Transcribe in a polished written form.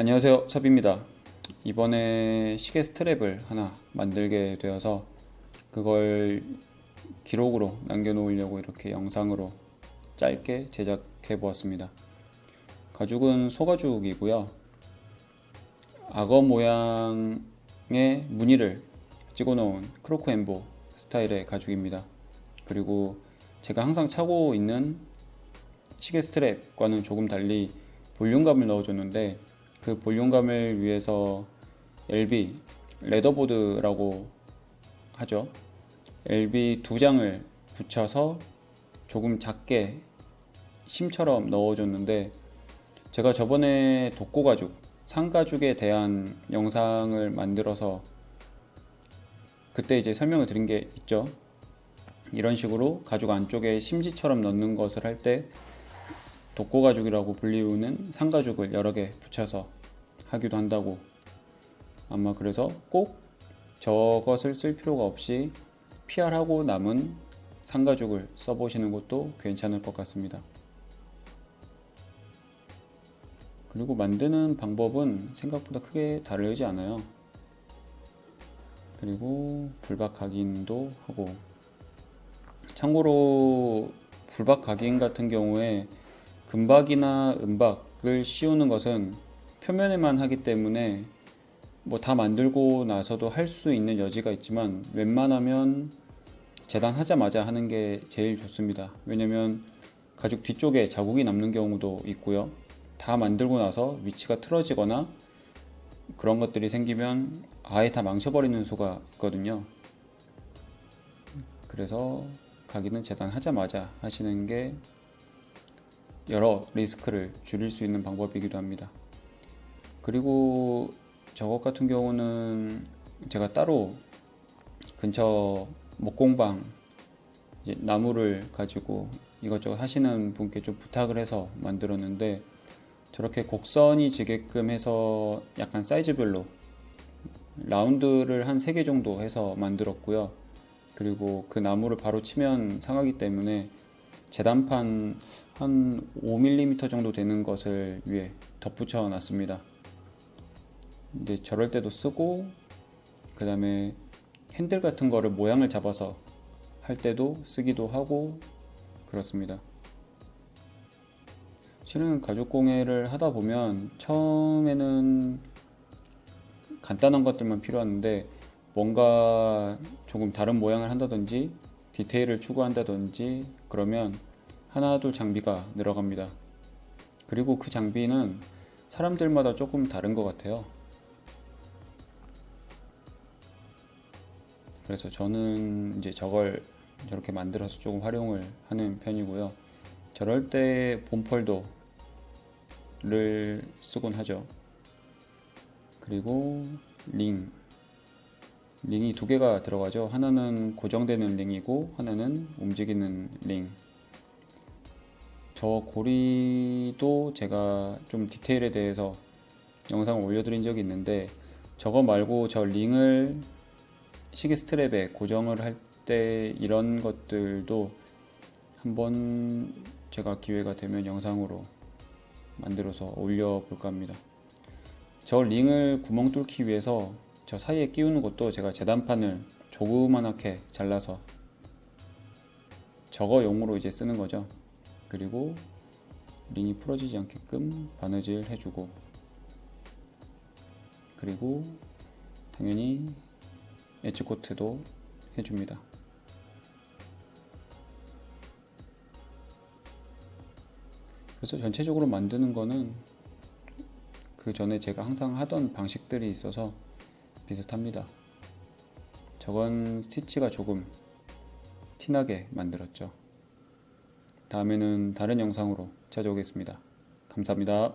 안녕하세요, 섭입니다. 이번에 시계 스트랩을 하나 만들게 되어서 그걸 기록으로 남겨놓으려고 이렇게 영상으로 짧게 제작해 보았습니다. 가죽은 소가죽이고요. 악어 모양의 무늬를 찍어 놓은 크로코 엠보 스타일의 가죽입니다. 그리고 제가 항상 차고 있는 시계 스트랩과는 조금 달리 볼륨감을 넣어줬는데, 그 볼륨감을 위해서 LB 레더보드라고 하죠. LB 두 장을 붙여서 조금 작게 심처럼 넣어줬는데, 제가 저번에 독고가죽, 상가죽에 대한 영상을 만들어서 그때 이제 설명을 드린 게 있죠. 이런 식으로 가죽 안쪽에 심지처럼 넣는 것을 할 때 독고가죽이라고 불리우는 상가죽을 여러 개 붙여서 하기도 한다고, 아마 그래서 꼭 저것을 쓸 필요가 없이 PR하고 남은 상가죽을 써보시는 것도 괜찮을 것 같습니다. 그리고 만드는 방법은 생각보다 크게 다르지 않아요. 그리고 불박 각인도 하고, 참고로 불박 각인 같은 경우에 금박이나 은박을 씌우는 것은 표면에만 하기 때문에 뭐 다 만들고 나서도 할 수 있는 여지가 있지만, 웬만하면 재단하자마자 하는 게 제일 좋습니다. 왜냐면 가죽 뒤쪽에 자국이 남는 경우도 있고요. 다 만들고 나서 위치가 틀어지거나 그런 것들이 생기면 아예 다 망쳐버리는 수가 있거든요. 그래서 각인은 재단하자마자 하시는 게 여러 리스크를 줄일 수 있는 방법이기도 합니다. 그리고 저것 같은 경우는 제가 따로 근처 목공방 이제 나무를 가지고 이것저것 하시는 분께 좀 부탁을 해서 만들었는데, 저렇게 곡선이 지게끔 해서 약간 사이즈별로 라운드를 한 3개 정도 해서 만들었고요. 그리고 그 나무를 바로 치면 상하기 때문에 재단판 한 5mm 정도 되는 것을 위에 덧붙여 놨습니다. 이제 저럴 때도 쓰고, 그 다음에 핸들 같은 거를 모양을 잡아서 할 때도 쓰기도 하고 그렇습니다. 실은 가죽 공예를 하다 보면 처음에는 간단한 것들만 필요한데, 뭔가 조금 다른 모양을 한다든지 디테일을 추구한다든지 그러면 하나둘 장비가 늘어갑니다. 그리고 그 장비는 사람들마다 조금 다른 것 같아요. 그래서 저는 이제 저걸 저렇게 만들어서 조금 활용을 하는 편이고요. 저럴 때 봄폴더를 쓰곤 하죠. 그리고 링이 두 개가 들어가죠. 하나는 고정되는 링이고 하나는 움직이는 링. 저 고리도 제가 좀 디테일에 대해서 영상을 올려드린 적이 있는데, 저거 말고 저 링을 시계 스트랩에 고정을 할 때 이런 것들도 한번 제가 기회가 되면 영상으로 만들어서 올려볼까 합니다. 저 링을 구멍 뚫기 위해서 저 사이에 끼우는 것도 제가 재단판을 조그만하게 잘라서 저거용으로 이제 쓰는 거죠. 그리고 링이 풀어지지 않게끔 바느질 해주고, 그리고 당연히 엣지 코트도 해줍니다. 그래서 전체적으로 만드는 거는 그 전에 제가 항상 하던 방식들이 있어서 비슷합니다. 저건 스티치가 조금 티나게 만들었죠. 다음에는 다른 영상으로 찾아오겠습니다. 감사합니다.